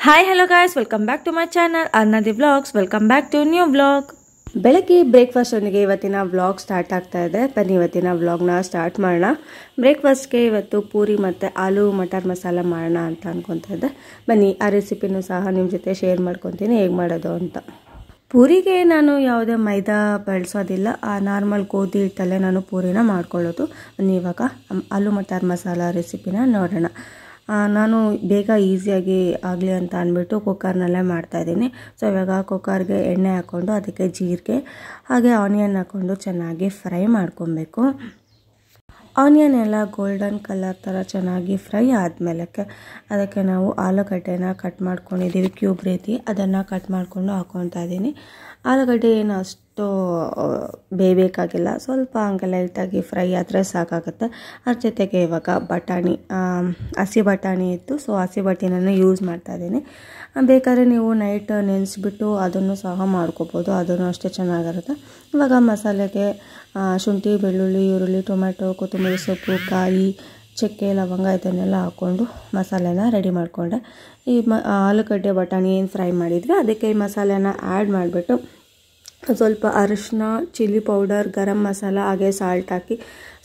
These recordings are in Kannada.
Hi hello guys, welcome back to my channel ಅನ್ನದಿ vlogs. Welcome back to new vlog. ಬೆಳಗ್ಗೆ ಬ್ರೇಕ್ಫಾಸ್ಟೊಂದಿಗೆ ಇವತ್ತಿನ ವ್ಲಾಗ್ ಸ್ಟಾರ್ಟ್ ಆಗ್ತಾ ಇದೆ. ಬನ್ನಿ ಇವತ್ತಿನ ವ್ಲಾಗ್ನ ಸ್ಟಾರ್ಟ್ ಮಾಡೋಣ. ಬ್ರೇಕ್ಫಾಸ್ಟ್ಗೆ ಇವತ್ತು ಪೂರಿ ಮತ್ತು ಆಲೂ ಮಟರ್ ಮಸಾಲ ಮಾಡೋಣ ಅಂತ ಅನ್ಕೊತಾ ಇದ್ದೆ. ಬನ್ನಿ ಆ ರೆಸಿಪಿನೂ ಸಹ ನಿಮ್ಮ ಜೊತೆ ಶೇರ್ ಮಾಡ್ಕೊತೀನಿ ಹೇಗೆ ಮಾಡೋದು ಅಂತ. ಪೂರಿಗೆ ನಾನು ಯಾವುದೇ ಮೈದಾ ಬಳಸೋದಿಲ್ಲ, ನಾರ್ಮಲ್ ಗೋಧಿ ಹಿಟ್ಟಲ್ಲೇ ನಾನು ಪೂರಿನ ಮಾಡ್ಕೊಳ್ಳೋದು. ಇವಾಗ ಆಲೂ ಮಟರ್ ಮಸಾಲ ರೆಸಿಪಿನ ನೋಡೋಣ. ನಾನು ಬೇಗ ಈಸಿಯಾಗಿ ಆಗಲಿ ಅಂತ ಅಂದ್ಬಿಟ್ಟು ಕುಕ್ಕರ್ನಲ್ಲೇ ಮಾಡ್ತಾಯಿದ್ದೀನಿ. ಸೊ ಇವಾಗ ಕುಕ್ಕರ್ಗೆ ಎಣ್ಣೆ ಹಾಕ್ಕೊಂಡು ಅದಕ್ಕೆ ಜೀರಿಗೆ ಹಾಗೆ ಆನಿಯನ್ ಹಾಕ್ಕೊಂಡು ಚೆನ್ನಾಗಿ ಫ್ರೈ ಮಾಡ್ಕೊಬೇಕು. ಆನಿಯನ್ ಎಲ್ಲ ಗೋಲ್ಡನ್ ಕಲರ್ ಥರ ಚೆನ್ನಾಗಿ ಫ್ರೈ ಆದಮೇಲೆ ಅದಕ್ಕೆ ನಾವು ಆಲೂಗಡ್ಡೆನ ಕಟ್ ಮಾಡ್ಕೊಂಡಿದ್ದೀವಿ ಕ್ಯೂಬ್ ರೀತಿ, ಅದನ್ನು ಕಟ್ ಮಾಡಿಕೊಂಡು ಹಾಕ್ಕೊತಾ ಇದ್ದೀನಿ. ಆಲೂಗಡ್ಡೆ ಏನು ಅಷ್ಟು ಬೇಯಬೇಕಾಗಿಲ್ಲ, ಸ್ವಲ್ಪ ಹಂಗೆ ಲೈಟಾಗಿ ಫ್ರೈ ಆದರೆ ಸಾಕಾಗುತ್ತೆ. ಅದ್ರ ಜೊತೆಗೆ ಇವಾಗ ಬಟಾಣಿ, ಹಸಿ ಬಟಾಣಿ ಇತ್ತು, ಸೊ ಹಸಿ ಬಟಾಣಿನ ಯೂಸ್ ಮಾಡ್ತಾಯಿದ್ದೀನಿ. ಬೇಕಾದ್ರೆ ನೀವು ನೈಟ್ ನೆನೆಸ್ಬಿಟ್ಟು ಅದನ್ನು ಸಹ ಮಾಡ್ಕೋಬೋದು, ಅದನ್ನು ಅಷ್ಟೇ ಚೆನ್ನಾಗಿರುತ್ತೆ. ಇವಾಗ ಮಸಾಲೆಗೆ ಶುಂಠಿ, ಬೆಳ್ಳುಳ್ಳಿ, ಈರುಳ್ಳಿ, ಟೊಮೆಟೊ, ಕೊತ್ತಂಬರಿ ಸೊಪ್ಪು, ಕಾಯಿ, ಚಕ್ಕೆ, ಲವಂಗ ಇದನ್ನೆಲ್ಲ ಹಾಕ್ಕೊಂಡು ಮಸಾಲೆನ ರೆಡಿ ಮಾಡಿಕೊಂಡೆ. ಈ ಆಲೂಗಡ್ಡೆ ಬಟಾಣಿ ಏನು ಫ್ರೈ ಮಾಡಿದ್ವಿ ಅದಕ್ಕೆ ಈ ಮಸಾಲೆನ ಆ್ಯಡ್ ಮಾಡಿಬಿಟ್ಟು ಸ್ವಲ್ಪ ಅರಿಶಿನ, ಚಿಲ್ಲಿ ಪೌಡರ್, ಗರಂ ಮಸಾಲ ಹಾಗೆ ಸಾಲ್ಟ್ ಹಾಕಿ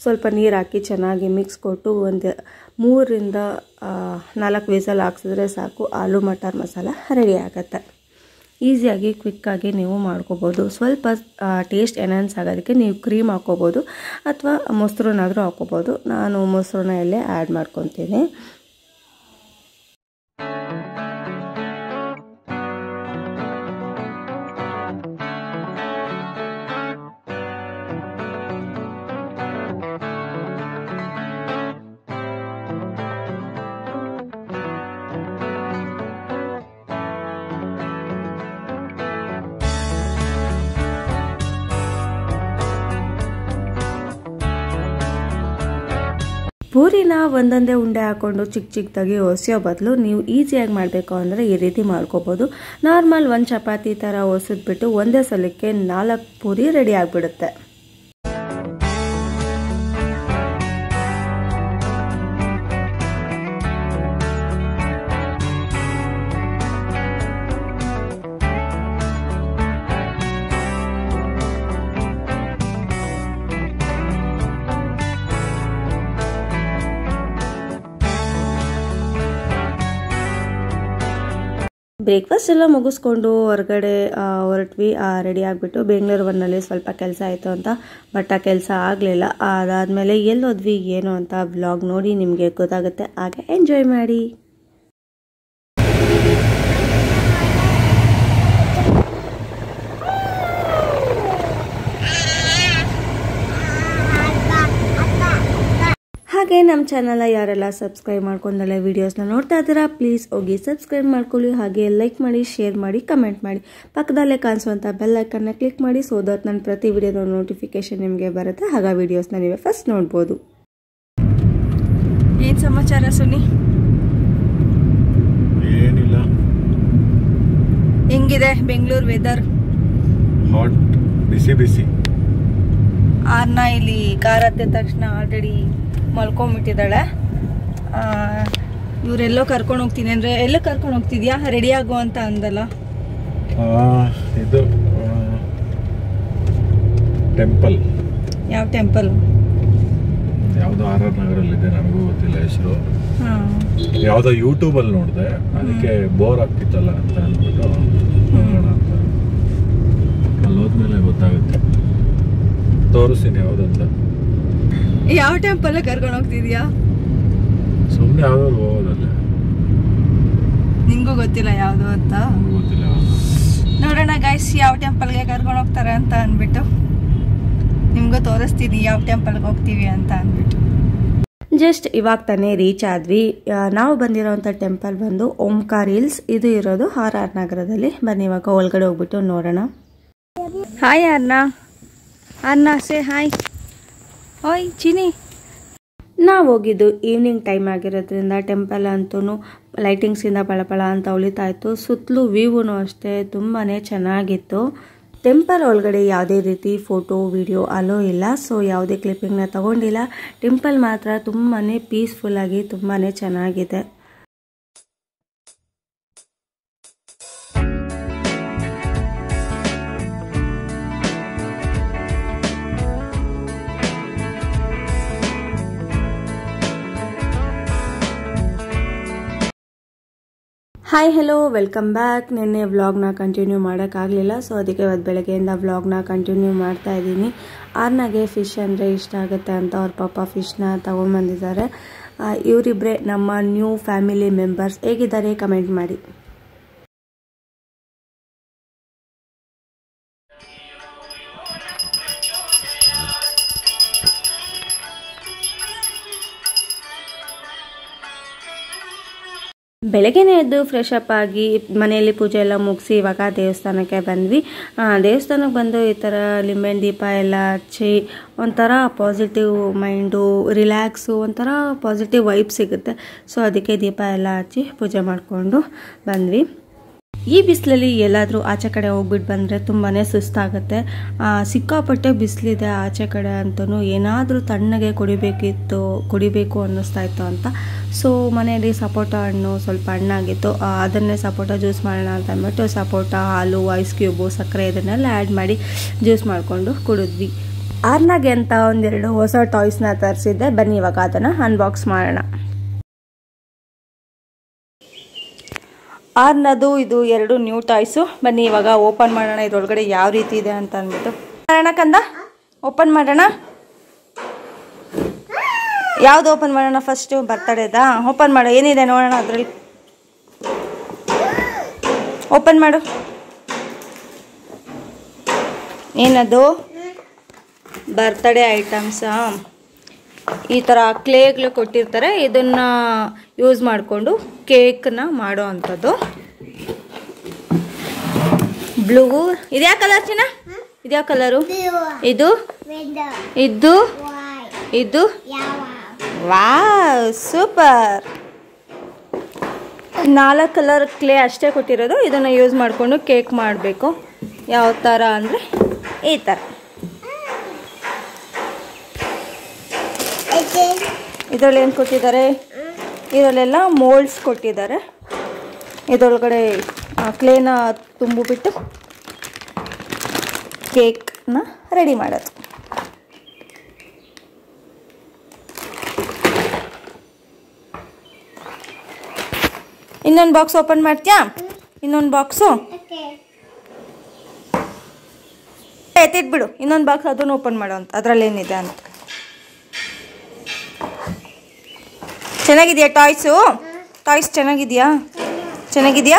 ಸ್ವಲ್ಪ ನೀರು ಹಾಕಿ ಚೆನ್ನಾಗಿ ಮಿಕ್ಸ್ ಕೊಟ್ಟು ಒಂದು 3ರಿಂದ 4 ವಿಸಲ್ ಹಾಕ್ಸಿದ್ರೆ ಸಾಕು, ಆಲೂ ಮಟರ್ ಮಸಾಲ ರೆಡಿ ಆಗುತ್ತೆ. ಈಸಿಯಾಗಿ ಕ್ವಿಕ್ಕಾಗಿ ನೀವು ಮಾಡ್ಕೋಬೋದು. ಸ್ವಲ್ಪ ಟೇಸ್ಟ್ ಎನ್ಹಾನ್ಸ್ ಆಗೋದಕ್ಕೆ ನೀವು ಕ್ರೀಮ್ ಹಾಕ್ಕೋಬೋದು ಅಥವಾ ಮೊಸರನ್ನಾದರೂ ಹಾಕ್ಕೋಬೋದು. ನಾನು ಮೊಸರನ್ನ ಇಲ್ಲೇ ಆ್ಯಡ್ ಮಾಡ್ಕೊತೀನಿ. ಪೂರಿನ ಒಂದೊಂದೇ ಉಂಡೆ ಹಾಕ್ಕೊಂಡು ಚಿಕ್ಕ ಚಿಕ್ಕದಾಗಿ ಒಸೆಯೋ ಬದಲು ನೀವು ಈಸಿಯಾಗಿ ಮಾಡಬೇಕು ಅಂದರೆ ಈ ರೀತಿ ಮಾಡ್ಕೋಬೋದು. ನಾರ್ಮಲ್ ಒಂದು ಚಪಾತಿ ಥರ ಒಸೆದ್ಬಿಟ್ಟು ಒಂದೇ ಸಲಕ್ಕೆ 4 ಪೂರಿ ರೆಡಿ ಆಗಿಬಿಡುತ್ತೆ. ಬ್ರೇಕ್ಫಾಸ್ಟ್ ಎಲ್ಲ ಮುಗಿಸ್ಕೊಂಡು ಹೊರಗಡೆ ಹೊರಟ್ವಿ. ರೆಡಿ ಆಗಿಬಿಟ್ಟು ಬೆಂಗಳೂರು ಒನ್ನಲ್ಲಿ ಸ್ವಲ್ಪ ಕೆಲಸ ಆಯಿತು ಅಂತ, ಬಟ್ ಆ ಕೆಲಸ ಆಗಲಿಲ್ಲ. ಅದಾದಮೇಲೆ ಎಲ್ಲೋದ್ವಿ ಏನು ಅಂತ ವ್ಲಾಗ್ ನೋಡಿ ನಿಮಗೆ ಗೊತ್ತಾಗುತ್ತೆ, ಹಾಗೆ ಎಂಜಾಯ್ ಮಾಡಿ. ಹಾಗೆ ನಮ್ಮ ಚಾನಲ್ ಯಾರೆಲ್ಲ ಸಬ್ಸ್ಕ್ರೈಬ್ ಮಾಡ್ಕೊಂಡಲ್ಲ ವೀಡಿಯೋಸ್ನ ನೋಡ್ತಾ ಇದ್ದೀರಾ, ಪ್ಲೀಸ್ ಹೋಗಿ ಸಬ್ಸ್ಕ್ರೈಬ್ ಮಾಡ್ಕೊಳ್ಳಿ. ಹಾಗೆ ಲೈಕ್ ಮಾಡಿ, ಶೇರ್ ಮಾಡಿ, ಕಮೆಂಟ್ ಮಾಡಿ. ಪಕ್ಕದಲ್ಲೇ ಕಾಣಿಸುವಂಥ ಬೆಲ್ ಐಕನ್ನ ಕ್ಲಿಕ್ ಮಾಡಿ, ಸೊ ದಟ್ ನನ್ನ ಪ್ರತಿ ವಿಡಿಯೋದ ನೋಟಿಫಿಕೇಶನ್ ನಿಮಗೆ ಬರುತ್ತೆ. ಹಾಗೆ ವೀಡಿಯೋಸ್ನ ನೀವೇ ಫಸ್ಟ್ ನೋಡ್ಬೋದು. ಏನು ಸಮಾಚಾರ ಸುನಿ? ಏನಿಲ್ಲ. ಹೆಂಗಿದೆ ಬೆಂಗಳೂರು ವೆದರ್? ಹಾಟ್, ಬಿಸಿ ಬಿಸಿ. ಆರ್ನ ಇಲ್ಲಿ ಕಾರ್ ಹತ್ತಿದ ತಕ್ಷಣ ಆಲ್ರೆಡಿ ಮಲ್ಕೊಂಡ್ಬಿಟ್ಟಿದ್ದಾಳೆ. ಇವರೆಲ್ಲೋ ಕರ್ಕೊಂಡು ಹೋಗ್ತೀನಿ ಅಂದರೆ ಎಲ್ಲೋ ಕರ್ಕೊಂಡು ಹೋಗ್ತಿದ್ಯಾ? ರೆಡಿ ಆಗು ಅಂತ ಅಂದಲ್ಲ. ಇದು ಟೆಂಪಲ್. ಯಾವ ಟೆಂಪಲ್? ಯಾವುದೋ RR ನಗರಲ್ಲಿದೆ, ನನಗೂ ಗೊತ್ತಿಲ್ಲ ಹೆಸರು. ಯಾವುದೋ ಯೂಟ್ಯೂಬಲ್ಲಿ ನೋಡಿದೆ, ಅದಕ್ಕೆ ಬೋರ್ ಆಗ್ತಿತ್ತಲ್ಲ ಅಂತ ಅಂದ್ಬಿಟ್ಟು ನೋಡೋಣ ಅಂತ. ಅಲ್ಲಿ ಹೋದ್ಮೇಲೆ ಗೊತ್ತಾಗುತ್ತೆ, ತೋರಿಸ್ತೀನಿ ಯಾವುದಂತ. ಯಾವ ಟೆಂಪಲ್ ಕರ್ಕೊಂಡು ಹೋಗ್ತಿದ್ಯಾ? ಸುಮ್ಮನೆ ಯಾವ್ದಾದ್ರು ಹೋಗೋದಲ್ಲ. ನಿಂಗೂ ಗೊತ್ತಿಲ್ಲ ಯಾವುದು ಅಂತ? ಗೊತ್ತಿಲ್ಲ. ನೋಡೋಣ ಗೈಸ್, ಯಾವ ಟೆಂಪಲ್ಗೆ ಕರ್ಕೊಂಡು ಹೋಗ್ತಾರೆ ಅಂತ ಅಂದ್ಬಿಟ್ಟು ನಿಮ್ಗೂ ತೋರಿಸ್ತೀನಿ ಯಾವ ಟೆಂಪಲ್ಗೆ ಹೋಗ್ತೀವಿ ಅಂತ ಅಂದ್ಬಿಟ್ಟು. ಜಸ್ಟ್ ಇವಾಗ ತಾನೇ ರೀಚ್ ಆದ್ವಿ. ನಾವು ಬಂದಿರೋಂಥ ಟೆಂಪಲ್ ಬಂದು ಓಂಕಾರ್ ಹಿಲ್ಸ್. ಇದು ಇರೋದು RR ನಗರದಲ್ಲಿ. ಬನ್ನಿ ಇವಾಗ ಒಳಗಡೆ ಹೋಗ್ಬಿಟ್ಟು ನೋಡೋಣ. Hi Arna say hi. ಓಯ್ ಚಿನಿ. ನಾವು ಹೋಗಿದ್ದು ಈವ್ನಿಂಗ್ ಟೈಮ್ ಆಗಿರೋದ್ರಿಂದ ಟೆಂಪಲ್ ಅಂತೂ ಲೈಟಿಂಗ್ಸಿಂದ ಪಳಪಳ ಅಂತ ಹೊಳಿತಾ ಇತ್ತು. ಸುತ್ತಲೂ ವ್ಯೂವು ಅಷ್ಟೇ ತುಂಬಾ ಚೆನ್ನಾಗಿತ್ತು. ಟೆಂಪಲ್ ಒಳಗಡೆ ಯಾವುದೇ ರೀತಿ ಫೋಟೋ ವಿಡಿಯೋ ಅಲೋ ಇಲ್ಲ, ಸೊ ಯಾವುದೇ ಕ್ಲಿಪ್ಪಿಂಗ್ನ ತಗೊಂಡಿಲ್ಲ. ಟೆಂಪಲ್ ಮಾತ್ರ ತುಂಬಾ ಪೀಸ್ಫುಲ್ಲಾಗಿ ತುಂಬಾ ಚೆನ್ನಾಗಿದೆ. Hi hello welcome back. ನಿನ್ನೆ ವ್ಲಾಗ್ನ ಕಂಟಿನ್ಯೂ ಮಾಡೋಕ್ಕಾಗಲಿಲ್ಲ, ಸೊ ಅದಕ್ಕೆ ಇವತ್ತು ಬೆಳಗ್ಗೆಯಿಂದ ವ್ಲಾಗ್ನ ಕಂಟಿನ್ಯೂ ಮಾಡ್ತಾ ಇದ್ದೀನಿ. ಆರ್ನಾಗೆ ಫಿಶ್ ಅಂದರೆ ಇಷ್ಟ ಆಗುತ್ತೆ ಅಂತ ಅವ್ರ ಪಾಪ ಫಿಶ್ನ ತೊಗೊಂಡ್ಬಂದಿದ್ದಾರೆ. ಇವರಿಬ್ಬರೇ ನಮ್ಮ ನ್ಯೂ ಫ್ಯಾಮಿಲಿ ಮೆಂಬರ್ಸ್. ಹೇಗಿದ್ದಾರೆ ಕಮೆಂಟ್ ಮಾಡಿ. ಬೆಳಗ್ಗೆನೇ ಎದ್ದು ಫ್ರೆಶ್ ಅಪ್ ಆಗಿ ಮನೆಯಲ್ಲಿ ಪೂಜೆ ಎಲ್ಲ ಮುಗಿಸಿ ಇವಾಗ ದೇವಸ್ಥಾನಕ್ಕೆ ಬಂದ್ವಿ. ದೇವಸ್ಥಾನಕ್ಕೆ ಬಂದು ಈ ಥರ ಲಿಂಬೆಹಣ್ಣು ದೀಪ ಎಲ್ಲ ಹಚ್ಚಿ ಒಂಥರ ಪಾಸಿಟಿವ್ ಮೈಂಡು, ರಿಲ್ಯಾಕ್ಸು, ಒಂಥರ ಪಾಸಿಟಿವ್ ವೈಬ್ ಸಿಗುತ್ತೆ. ಸೊ ಅದಕ್ಕೆ ದೀಪ ಎಲ್ಲ ಹಚ್ಚಿ ಪೂಜೆ ಮಾಡಿಕೊಂಡು ಬಂದ್ವಿ. ಈ ಬಿಸಿಲಲ್ಲಿ ಎಲ್ಲಾದರೂ ಆಚೆ ಕಡೆ ಹೋಗ್ಬಿಟ್ಟು ಬಂದರೆ ತುಂಬಾ ಸುಸ್ತಾಗುತ್ತೆ. ಸಿಕ್ಕಾಪಟ್ಟೆ ಬಿಸಿಲಿದೆ ಆಚೆ ಕಡೆ ಅಂತಲೂ. ಏನಾದರೂ ತಣ್ಣಗೆ ಕುಡಿಬೇಕು ಅನ್ನಿಸ್ತಾ ಇತ್ತು ಅಂತ. ಸೊ ಮನೆಯಲ್ಲಿ ಸಪೋಟ ಹಣ್ಣು ಸ್ವಲ್ಪ ಹಣ್ಣಾಗಿತ್ತು, ಅದನ್ನೇ ಸಪೋಟ ಜ್ಯೂಸ್ ಮಾಡೋಣ ಅಂತ ಅಂದ್ಬಿಟ್ಟು ಸಪೋಟ, ಹಾಲು, ಐಸ್ ಕ್ಯೂಬು, ಸಕ್ಕರೆ ಇದನ್ನೆಲ್ಲ ಆ್ಯಡ್ ಮಾಡಿ ಜ್ಯೂಸ್ ಮಾಡಿಕೊಂಡು ಕುಡಿದ್ವಿ. ಆರ್ನಾಗೆ ಅಂತ ಒಂದೆರಡು ಹೊಸ ಟಾಯ್ಸ್ನ ತರಿಸಿದ್ದೆ. ಬನ್ನಿ ಇವಾಗ ಅದನ್ನು ಅನ್ಬಾಕ್ಸ್ ಮಾಡೋಣ. ಆರ್ನದು ಇದು 2 ನ್ಯೂ ಟಾಯ್ಸು. ಬನ್ನಿ ಇವಾಗ ಓಪನ್ ಮಾಡೋಣ, ಇದರೊಳಗಡೆ ಯಾವ ರೀತಿ ಇದೆ ಅಂತ ಅಂದ್ಬಿಟ್ಟು. ಮಾಡೋಣ ಕಂದ, ಓಪನ್ ಮಾಡೋಣ. ಯಾವುದು ಓಪನ್ ಮಾಡೋಣ ಫಸ್ಟು? ಬರ್ತಡೇದಾ? ಓಪನ್ ಮಾಡು, ಏನಿದೆ ನೋಡೋಣ ಅದರಲ್ಲಿ. ಓಪನ್ ಮಾಡು. ಏನದು? ಬರ್ತ್ಡೇ ಐಟಮ್ಸಾ? ಈ ಥರ ಕ್ಲೇಗಳು ಕೊಟ್ಟಿರ್ತಾರೆ, ಇದನ್ನು ಯೂಸ್ ಮಾಡಿಕೊಂಡು ಕೇಕ್ನ ಮಾಡೋ ಅಂಥದ್ದು. ಬ್ಲೂ. ಇದ್ಯಾ ಕಲರ್ ಚಿನ್ನ? ಇದ್ಯಾ ಕಲರು? ಇದು ಇದು ಇದು ವಾವ್, ಸೂಪರ್. 4 ಕಲರ್ ಕ್ಲೇ ಅಷ್ಟೇ ಕೊಟ್ಟಿರೋದು. ಇದನ್ನು ಯೂಸ್ ಮಾಡಿಕೊಂಡು ಕೇಕ್ ಮಾಡಬೇಕು. ಯಾವ ಥರ ಅಂದರೆ ಈ ಥರ. ಇದರಲ್ಲಿ ಏನು ಕೊಟ್ಟಿದ್ದಾರೆ? ಇದರಲ್ಲೆಲ್ಲ ಮೋಲ್ಡ್ಸ್ ಕೊಟ್ಟಿದ್ದಾರೆ. ಇದರೊಳಗಡೆ ಕ್ಲೇನ ತುಂಬಿಬಿಟ್ಟು ಕೇಕ್ನ ರೆಡಿ ಮಾಡೋದು. ಇನ್ನೊಂದು ಬಾಕ್ಸ್ ಓಪನ್ ಮಾಡ್ತೀಯಾ? ಇನ್ನೊಂದು ಬಾಕ್ಸು ಎತ್ತಿಟ್ಬಿಡು. ಇನ್ನೊಂದು ಬಾಕ್ಸ್ ಅದನ್ನು ಓಪನ್ ಮಾಡೋ ಅಂತ, ಅದರಲ್ಲೇನಿದೆ ಅಂತ. ಚೆನ್ನಾಗಿದೆಯಾ ಟಾಯ್ಸು? ಟಾಯ್ಸ್ ಚೆನ್ನಾಗಿದೆಯಾ?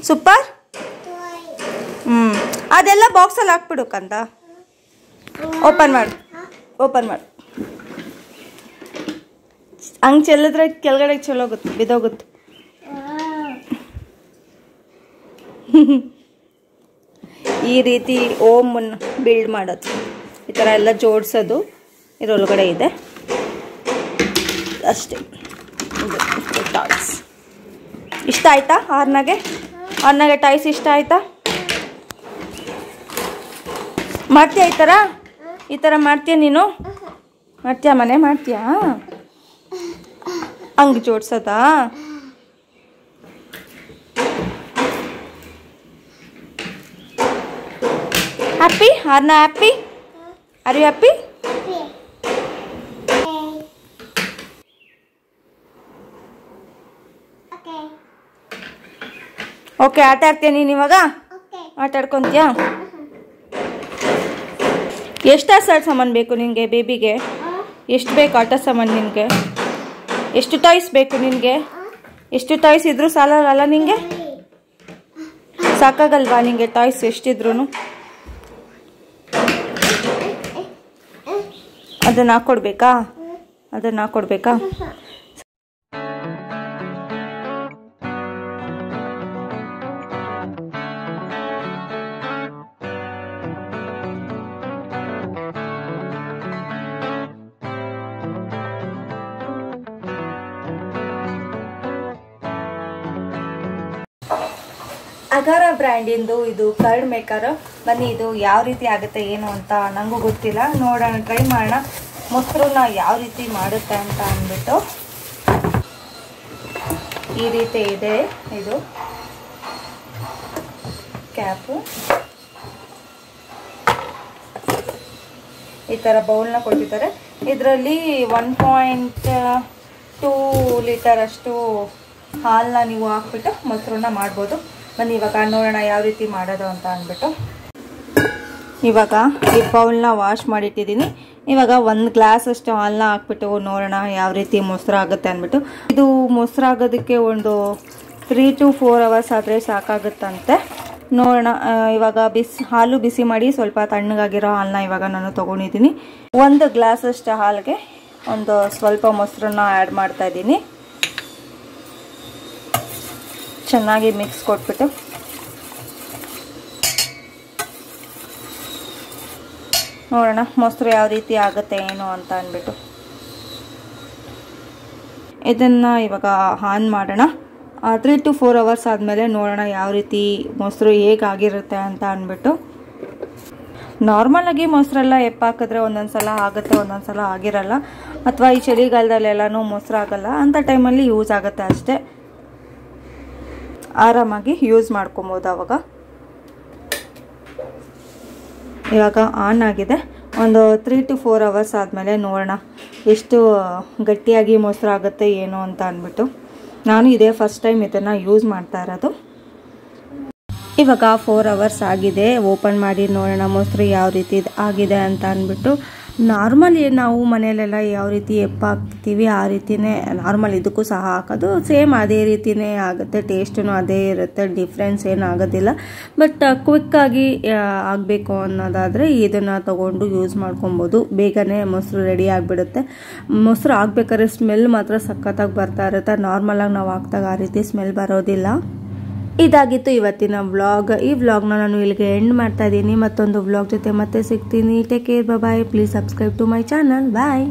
ಸೂಪರ್. ಅದೆಲ್ಲ ಬಾಕ್ಸಲ್ಲಿ ಹಾಕ್ಬಿಡು ಕಂದ. ಓಪನ್ ಮಾಡು. ಹಂಗೆ ಚೆಲ್ಲಿದ್ರೆ ಕೆಳಗಡೆ ಚಲೋಗುತ್ತೆ, ಬಿದ್ದೋಗುತ್ತೆ. ಈ ರೀತಿ ಓಮನ್ನು ಬಿಲ್ಡ್ ಮಾಡೋದು, ಈ ಥರ ಎಲ್ಲ ಜೋಡಿಸೋದು ಇದರೊಳಗಡೆ ಇದೆ ಅಷ್ಟೇ. ಟಾಯ್ಸ್ ಇಷ್ಟ ಆಯ್ತಾ? ಆರ್ನಾಗೆ ಟಾಯ್ಸ್ ಇಷ್ಟ ಆಯ್ತಾ? ಮಾಡ್ತೀಯಾ ಈ ಥರ ಮಾಡ್ತೀಯ ನೀನು? ಮನೆ ಮಾಡ್ತೀಯಾ? ಹಂಗೆ ಜೋಡ್ಸೋದಾ? ಹ್ಯಾಪಿ? ಆರ್ನ happy? Are you happy? Okay, ಆಟ ಆಡ್ತೀಯ ನೀನು ಇವಾಗ? ಆಟ ಆಡ್ಕೊತೀಯಾ? ಎಷ್ಟು ಆಟ ಸಾಮಾನು ಬೇಕು ನಿನಗೆ? ಬೇಬಿಗೆ ಎಷ್ಟು ಬೇಕು ಆಟ ಸಾಮಾನು ನಿನಗೆ? ಎಷ್ಟು ಟಾಯ್ಸ್ ಬೇಕು ನಿನಗೆ? ಎಷ್ಟು ಟಾಯ್ಸ್ ಇದ್ರೂ ಸಾಲಲ್ಲ ನಿನಗೆ? ಸಾಕಾಗಲ್ವಾ ನಿನಗೆ ಟಾಯ್ಸ್ ಎಷ್ಟಿದ್ರು? ಅದನ್ನು ಹಾಕ್ಕೊಡ್ಬೇಕಾ? ಅಗಾರ ಬ್ರ್ಯಾಂಡಿಂದು ಇದು ಕರ್ಡ್ ಮೇಕರ್. ಬನ್ನಿ ಇದು ಯಾವ ರೀತಿ ಆಗುತ್ತೆ ಏನು ಅಂತ ನನಗೂ ಗೊತ್ತಿಲ್ಲ, ನೋಡೋಣ, ಟ್ರೈ ಮಾಡೋಣ. ಮೊಸರನ್ನ ಯಾವ ರೀತಿ ಮಾಡುತ್ತೆ ಅಂತ ಅಂದ್ಬಿಟ್ಟು. ಈ ರೀತಿ ಇದೆ ಇದು ಕ್ಯಾಪು. ಈ ಥರ ಬೌಲ್ನ ಕೊಟ್ಟಿದ್ದಾರೆ. ಇದರಲ್ಲಿ 1.2 ಲೀಟರ್ ಅಷ್ಟು ಹಾಲನ್ನ ನೀವು ಹಾಕ್ಬಿಟ್ಟು ಮೊಸರನ್ನ ಮಾಡ್ಬೋದು. ಬನ್ನಿ ಇವಾಗ ನೋಡೋಣ ಯಾವ ರೀತಿ ಮಾಡೋದು ಅಂತ ಅಂದ್ಬಿಟ್ಟು. ಇವಾಗ ಈ ಬೌಲ್ನ ವಾಶ್ ಮಾಡಿಟ್ಟಿದ್ದೀನಿ. ಇವಾಗ 1 ಗ್ಲಾಸ್ ಅಷ್ಟು ಹಾಲನ್ನ ಹಾಕ್ಬಿಟ್ಟು ನೋಡೋಣ ಯಾವ ರೀತಿ ಮೊಸರು ಆಗುತ್ತೆ ಅಂದ್ಬಿಟ್ಟು. ಇದು ಮೊಸರಾಗೋದಕ್ಕೆ ಒಂದು 3 to 4 hours ಆದರೆ ಸಾಕಾಗುತ್ತಂತೆ. ನೋಡೋಣ. ಇವಾಗ ಹಾಲು ಬಿಸಿ ಮಾಡಿ ಸ್ವಲ್ಪ ತಣ್ಣಗಾಗಿರೋ ಹಾಲನ್ನ ಇವಾಗ ನಾನು ತೊಗೊಂಡಿದ್ದೀನಿ. 1 ಗ್ಲಾಸ್ ಅಷ್ಟು ಹಾಲಿಗೆ ಒಂದು ಸ್ವಲ್ಪ ಮೊಸರನ್ನ ಆ್ಯಡ್ ಮಾಡ್ತಾ ಇದ್ದೀನಿ. ಚೆನ್ನಾಗಿ ಮಿಕ್ಸ್ ಕೊಟ್ಬಿಟ್ಟು ನೋಡೋಣ ಮೊಸರು ಯಾವ ರೀತಿ ಆಗುತ್ತೆ ಏನು ಅಂತ ಅಂದ್ಬಿಟ್ಟು. ಇದನ್ನು ಇವಾಗ ಆನ್ ಮಾಡೋಣ. 3 to 4 hours ಆದಮೇಲೆ ನೋಡೋಣ ಯಾವ ರೀತಿ ಮೊಸರು ಹೇಗಾಗಿರುತ್ತೆ ಅಂತ ಅಂದ್ಬಿಟ್ಟು. ನಾರ್ಮಲಾಗಿ ಮೊಸರೆಲ್ಲ ಎಪ್ಪಾಕಿದ್ರೆ ಒಂದೊಂದು ಸಲ ಆಗುತ್ತೆ, ಒಂದೊಂದು ಸಲ ಆಗಿರಲ್ಲ. ಅಥವಾ ಈ ಚಳಿಗಾಲದಲ್ಲೆಲ್ಲನೂ ಮೊಸರು ಆಗಲ್ಲ, ಅಂಥ ಟೈಮಲ್ಲಿ ಯೂಸ್ ಆಗುತ್ತೆ ಅಷ್ಟೇ. ಆರಾಮಾಗಿ ಯೂಸ್ ಮಾಡ್ಕೊಬೋದು ಅವಾಗ. ಇವಾಗ ಆನ್ ಆಗಿದೆ. ಒಂದು 3 to 4 hours ಆದಮೇಲೆ ನೋಡೋಣ ಎಷ್ಟು ಗಟ್ಟಿಯಾಗಿ ಮೊಸರು ಆಗುತ್ತೆ ಏನು ಅಂತ ಅಂದ್ಬಿಟ್ಟು. ನಾನು ಇದೇ ಫಸ್ಟ್ ಟೈಮ್ ಇದನ್ನು ಯೂಸ್ ಮಾಡ್ತಾ ಇರೋದು. ಇವಾಗ 4 hours ಆಗಿದೆ. ಓಪನ್ ಮಾಡಿ ನೋಡೋಣ ಮೊಸರು ಯಾವ ರೀತಿ ಆಗಿದೆ ಅಂತ ಅಂದ್ಬಿಟ್ಟು. ನಾರ್ಮಲ್ ನಾವು ಮನೆಯಲ್ಲೆಲ್ಲ ಯಾವ ರೀತಿ ಹಾಕ್ತೀವಿ ಆ ರೀತಿಯೇ ನಾರ್ಮಲ್ ಇದಕ್ಕೂ ಸಹ ಹಾಕೋದು. ಸೇಮ್ ಅದೇ ರೀತಿಯೇ ಆಗುತ್ತೆ. ಟೇಸ್ಟೂ ಅದೇ ಇರುತ್ತೆ, ಡಿಫ್ರೆನ್ಸ್ ಏನು ಆಗೋದಿಲ್ಲ. ಬಟ್ ಕ್ವಿಕ್ಕಾಗಿ ಆಗಬೇಕು ಅನ್ನೋದಾದರೆ ಇದನ್ನು ತೊಗೊಂಡು ಯೂಸ್ ಮಾಡ್ಕೊಬೋದು. ಬೇಗನೆ ಮೊಸರು ರೆಡಿ ಆಗಿಬಿಡುತ್ತೆ. ಮೊಸರು ಆಗಬೇಕಾದ್ರೆ ಸ್ಮೆಲ್ ಮಾತ್ರ ಸಖತ್ತಾಗಿ ಬರ್ತಾ ಇರುತ್ತೆ. ನಾರ್ಮಲಾಗಿ ನಾವು ಹಾಕ್ದಾಗ ಆ ರೀತಿ ಸ್ಮೆಲ್ ಬರೋದಿಲ್ಲ. ಇದಾಗಿತ್ತು ಇವತ್ತಿನ ವ್ಲಾಗ್. ಈ ವ್ಲಾಗ್ನ ನಾನು ಇಲ್ಲಿಗೆ ಎಂಡ್ ಮಾಡ್ತಾ ಇದ್ದೀನಿ. ಮತ್ತೊಂದು ವ್ಲಾಗ್ ಜೊತೆ ಮತ್ತೆ ಸಿಗ್ತೀನಿ. Take care, bye. Please subscribe to my channel. Bye.